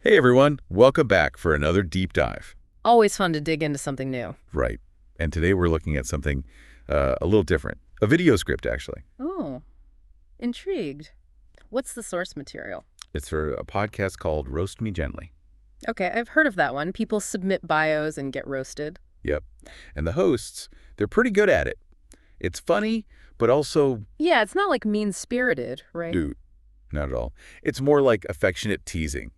Hey everyone, welcome back for another deep dive. Always fun to dig into something new. Right. And today we're looking at something a little different. A video script, actually. Oh, intrigued. What's the source material? It's for a podcast called Roast Me Gently. Okay, I've heard of that one. People submit bios and get roasted. Yep. And the hosts, they're pretty good at it. It's funny, but also... Yeah, it's not like mean-spirited, right? Dude, not at all. It's more like affectionate teasing.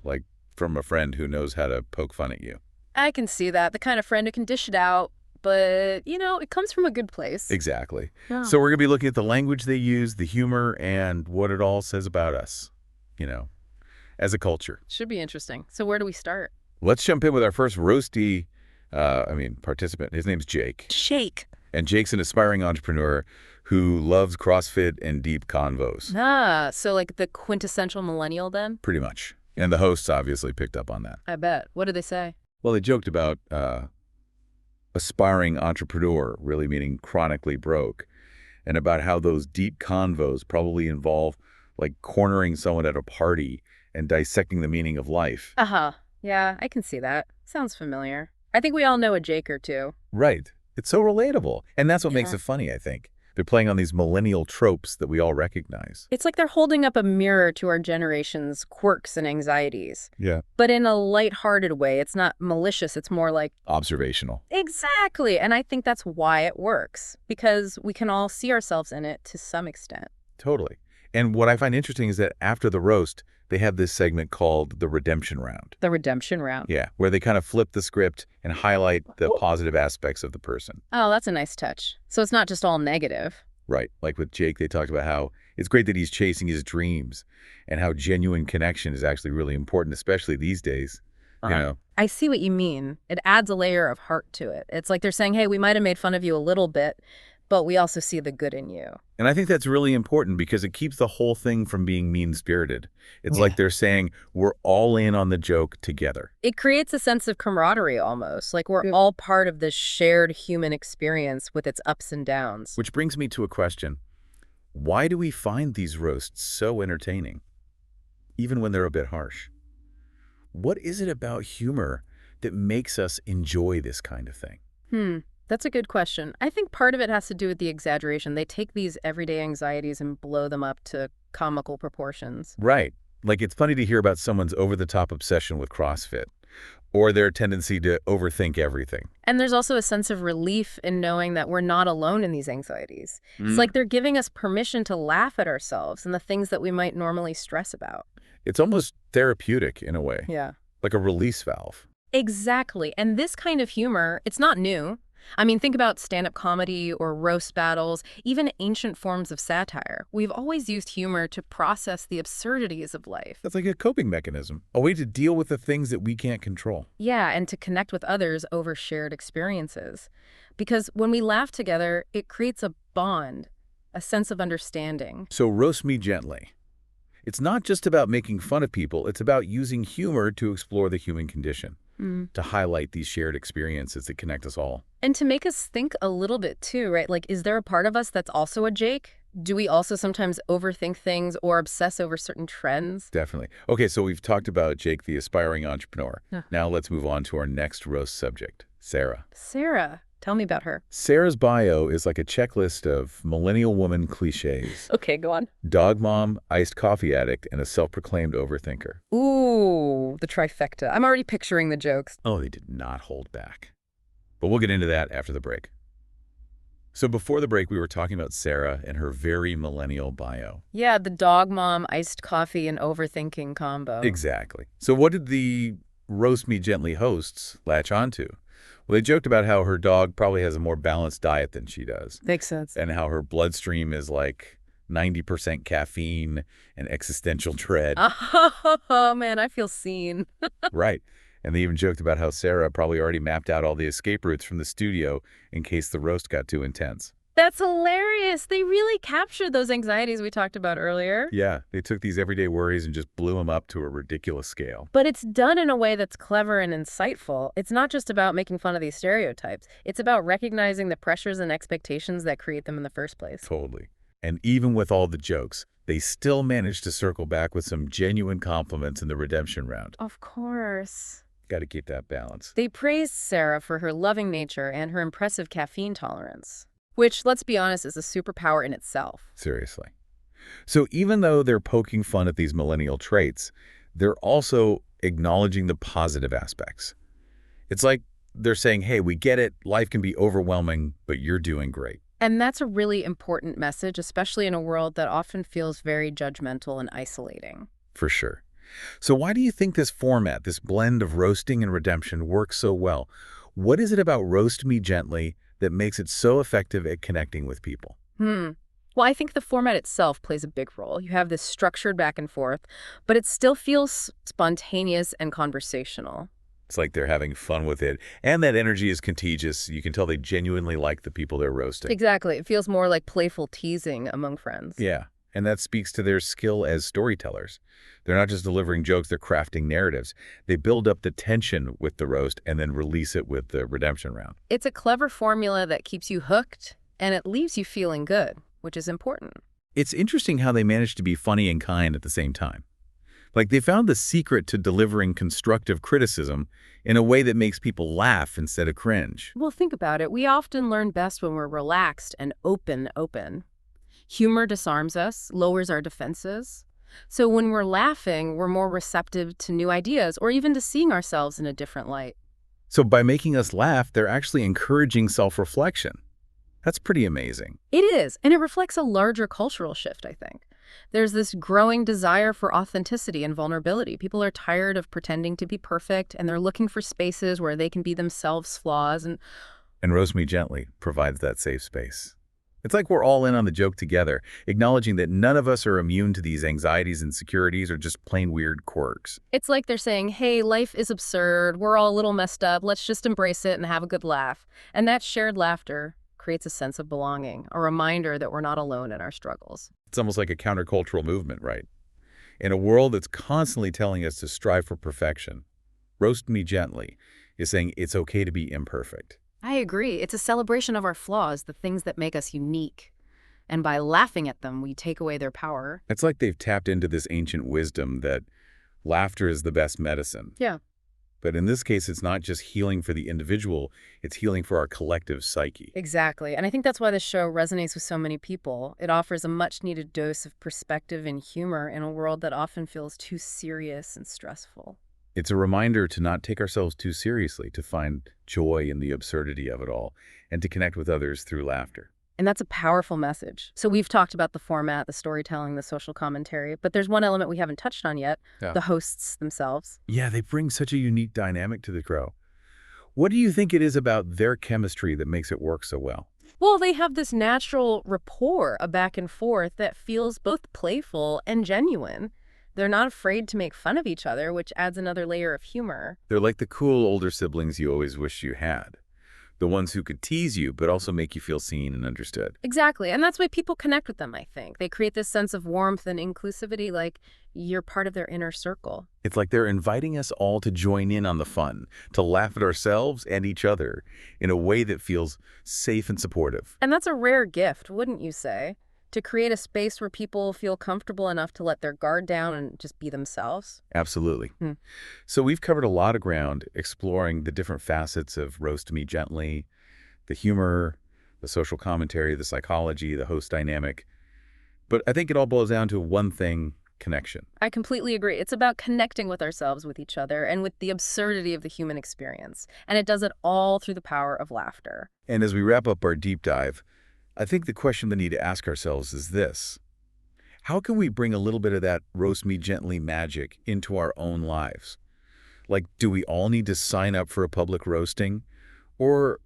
Like from a friend who knows how to poke fun at you. I can see that. The kind of friend who can dish it out, but, it comes from a good place. Exactly. Yeah. So we're going to be looking at the language they use, the humor, and what it all says about us, as a culture. Should be interesting. So where do we start? Let's jump in with our first roasty, participant. His name's Jake. Shake. And Jake's an aspiring entrepreneur who loves CrossFit and deep convos. So like the quintessential millennial then? Pretty much. And the hosts obviously picked up on that. I bet. What did they say? Well, they joked about aspiring entrepreneur, really meaning chronically broke, and about how those deep convos probably involve like cornering someone at a party and dissecting the meaning of life. Uh-huh. Yeah, I can see that. Sounds familiar. I think we all know a Jake or two. Right. It's so relatable. And that's what makes Yeah. it funny, I think. They're playing on these millennial tropes that we all recognize. It's like they're holding up a mirror to our generation's quirks and anxieties. Yeah. But in a lighthearted way. It's not malicious. It's more like... Observational. Exactly. And I think that's why it works. Because we can all see ourselves in it to some extent. Totally. And what I find interesting is that after the roast, they have this segment called the redemption round. The redemption round. Yeah, where they kind of flip the script and highlight the positive aspects of the person. Oh, that's a nice touch. So it's not just all negative. Right. Like with Jake, they talked about how it's great that he's chasing his dreams and how genuine connection is actually really important, especially these days. I see what you mean. It adds a layer of heart to it. It's like they're saying, hey, we might have made fun of you a little bit, but we also see the good in you. And I think that's really important because it keeps the whole thing from being mean-spirited. It's like they're saying we're all in on the joke together. It creates a sense of camaraderie almost, like we're all part of this shared human experience with its ups and downs. Which brings me to a question. Why do we find these roasts so entertaining, even when they're a bit harsh? What is it about humor that makes us enjoy this kind of thing? That's a good question. I think part of it has to do with the exaggeration. They take these everyday anxieties and blow them up to comical proportions. Right. Like it's funny to hear about someone's over-the-top obsession with CrossFit or their tendency to overthink everything. And there's also a sense of relief in knowing that we're not alone in these anxieties. It's like they're giving us permission to laugh at ourselves and the things that we might normally stress about. It's almost therapeutic in a way. Yeah. Like a release valve. Exactly. And this kind of humor, it's not new. I mean, think about stand-up comedy or roast battles, even ancient forms of satire. We've always used humor to process the absurdities of life. That's like a coping mechanism, a way to deal with the things that we can't control. Yeah, and to connect with others over shared experiences. Because when we laugh together, it creates a bond, a sense of understanding. So roast me gently. It's not just about making fun of people, it's about using humor to explore the human condition, to highlight these shared experiences that connect us all. And to make us think a little bit too, right? Like, is there a part of us that's also a Jake? Do we also sometimes overthink things or obsess over certain trends? Definitely. Okay, so we've talked about Jake, the aspiring entrepreneur. Yeah. Now let's move on to our next roast subject, Sarah. Sarah, tell me about her. Sarah's bio is like a checklist of millennial woman cliches. Okay, go on. Dog mom, iced coffee addict, and a self-proclaimed overthinker. Ooh, the trifecta. I'm already picturing the jokes. Oh, they did not hold back. But we'll get into that after the break. So before the break, we were talking about Sarah and her very millennial bio. Yeah, the dog mom, iced coffee, and overthinking combo. Exactly. So what did the Roast Me Gently hosts latch onto? Well, they joked about how her dog probably has a more balanced diet than she does. Makes sense. And how her bloodstream is like 90% caffeine and existential dread. Oh, man, I feel seen. Right. And they even joked about how Sarah probably already mapped out all the escape routes from the studio in case the roast got too intense. That's hilarious. They really captured those anxieties we talked about earlier. Yeah, they took these everyday worries and just blew them up to a ridiculous scale. But it's done in a way that's clever and insightful. It's not just about making fun of these stereotypes. It's about recognizing the pressures and expectations that create them in the first place. Totally. And even with all the jokes, they still manage to circle back with some genuine compliments in the redemption round. Of course. Got to keep that balance. They praised Sarah for her loving nature and her impressive caffeine tolerance, which, let's be honest, is a superpower in itself. Seriously. So even though they're poking fun at these millennial traits, they're also acknowledging the positive aspects. It's like they're saying, hey, we get it, life can be overwhelming, but you're doing great. And that's a really important message, especially in a world that often feels very judgmental and isolating. For sure. So why do you think this format, this blend of roasting and redemption, works so well? What is it about Roast Me Gently that makes it so effective at connecting with people? Well, I think the format itself plays a big role. You have this structured back and forth, but it still feels spontaneous and conversational. It's like they're having fun with it, and that energy is contagious. You can tell they genuinely like the people they're roasting. Exactly. It feels more like playful teasing among friends. Yeah, and that speaks to their skill as storytellers. They're not just delivering jokes, they're crafting narratives. They build up the tension with the roast and then release it with the redemption round. It's a clever formula that keeps you hooked, and it leaves you feeling good, which is important. It's interesting how they manage to be funny and kind at the same time. Like they found the secret to delivering constructive criticism in a way that makes people laugh instead of cringe. Well, think about it. We often learn best when we're relaxed and open. Humor disarms us, lowers our defenses. So when we're laughing, we're more receptive to new ideas or even to seeing ourselves in a different light. So by making us laugh, they're actually encouraging self-reflection. That's pretty amazing. It is, and it reflects a larger cultural shift, I think. There's this growing desire for authenticity and vulnerability. People are tired of pretending to be perfect, and they're looking for spaces where they can be themselves flaws. And Roast Me Gently provides that safe space. It's like we're all in on the joke together, acknowledging that none of us are immune to these anxieties, insecurities, or just plain weird quirks. It's like they're saying, hey, life is absurd. We're all a little messed up. Let's just embrace it and have a good laugh. And that shared laughter creates a sense of belonging, a reminder that we're not alone in our struggles. It's almost like a countercultural movement, right? In a world that's constantly telling us to strive for perfection, Roast Me Gently is saying it's okay to be imperfect. I agree. It's a celebration of our flaws, the things that make us unique. And by laughing at them, we take away their power. It's like they've tapped into this ancient wisdom that laughter is the best medicine. Yeah. But in this case, it's not just healing for the individual, it's healing for our collective psyche. Exactly. And I think that's why this show resonates with so many people. It offers a much-needed dose of perspective and humor in a world that often feels too serious and stressful. It's a reminder to not take ourselves too seriously, to find joy in the absurdity of it all, and to connect with others through laughter. And that's a powerful message. So we've talked about the format, the storytelling, the social commentary, but there's one element we haven't touched on yet, the hosts themselves. Yeah, they bring such a unique dynamic to the show. What do you think it is about their chemistry that makes it work so well? Well, they have this natural rapport, a back and forth that feels both playful and genuine. They're not afraid to make fun of each other, which adds another layer of humor. They're like the cool older siblings you always wished you had. The ones who could tease you, but also make you feel seen and understood. Exactly. And that's why people connect with them, I think. They create this sense of warmth and inclusivity, like you're part of their inner circle. It's like they're inviting us all to join in on the fun, to laugh at ourselves and each other in a way that feels safe and supportive. And that's a rare gift, wouldn't you say? To create a space where people feel comfortable enough to let their guard down and just be themselves. Absolutely. So we've covered a lot of ground exploring the different facets of Roast Me Gently, the humor, the social commentary, the psychology, the host dynamic. But I think it all boils down to one thing: connection. I completely agree. It's about connecting with ourselves, with each other, and with the absurdity of the human experience. And it does it all through the power of laughter. And as we wrap up our deep dive, I think the question we need to ask ourselves is this: how can we bring a little bit of that Roast Me Gently magic into our own lives? Like, do we all need to sign up for a public roasting? Or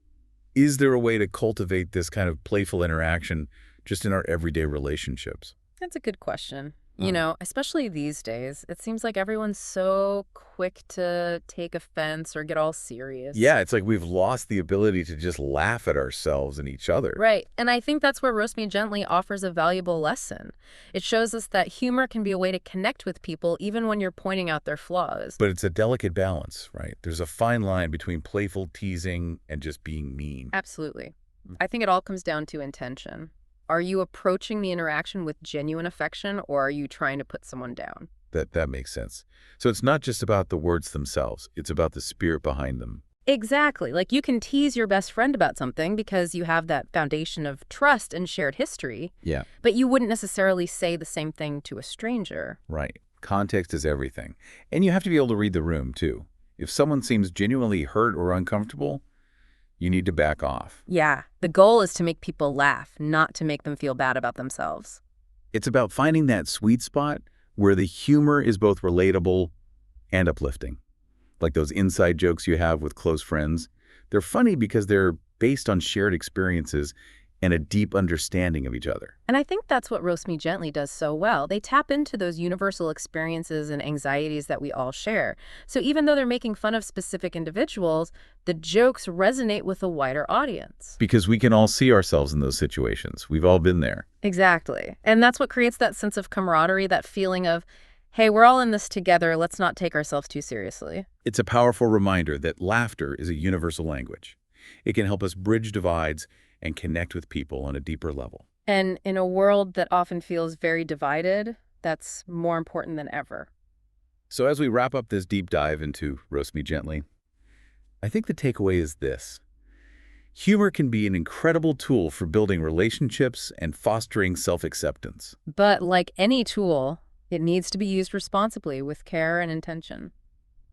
is there a way to cultivate this kind of playful interaction just in our everyday relationships? That's a good question. You know, especially these days, it seems like everyone's so quick to take offense or get all serious. Yeah, it's like we've lost the ability to just laugh at ourselves and each other. Right. And I think that's where Roast Me Gently offers a valuable lesson. It shows us that humor can be a way to connect with people even when you're pointing out their flaws. But it's a delicate balance, right? There's a fine line between playful teasing and just being mean. Absolutely. I think it all comes down to intention. Are you approaching the interaction with genuine affection, or are you trying to put someone down? That makes sense. So it's not just about the words themselves. It's about the spirit behind them. Exactly. Like you can tease your best friend about something because you have that foundation of trust and shared history, Yeah, but you wouldn't necessarily say the same thing to a stranger. right. Context is everything. And you have to be able to read the room, too. If someone seems genuinely hurt or uncomfortable, you need to back off. Yeah, the goal is to make people laugh, not to make them feel bad about themselves. It's about finding that sweet spot where the humor is both relatable and uplifting. Like those inside jokes you have with close friends. They're funny because they're based on shared experiences and a deep understanding of each other. And I think that's what Roast Me Gently does so well. They tap into those universal experiences and anxieties that we all share. So even though they're making fun of specific individuals, the jokes resonate with a wider audience. Because we can all see ourselves in those situations. We've all been there. Exactly. And that's what creates that sense of camaraderie, that feeling of, hey, we're all in this together. Let's not take ourselves too seriously. It's a powerful reminder that laughter is a universal language. It can help us bridge divides and connect with people on a deeper level. And in a world that often feels very divided, that's more important than ever. So as we wrap up this deep dive into Roast Me Gently, I think the takeaway is this. Humor can be an incredible tool for building relationships and fostering self-acceptance. But like any tool, it needs to be used responsibly with care and intention.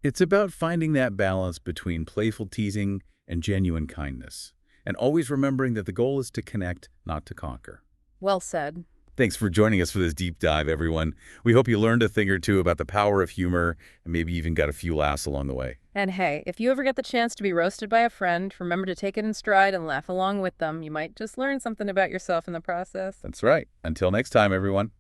It's about finding that balance between playful teasing and genuine kindness, and always remembering that the goal is to connect, not to conquer. Well said. Thanks for joining us for this deep dive, everyone. We hope you learned a thing or two about the power of humor and maybe even got a few laughs along the way. And hey, if you ever get the chance to be roasted by a friend, remember to take it in stride and laugh along with them. You might just learn something about yourself in the process. That's right. Until next time, everyone.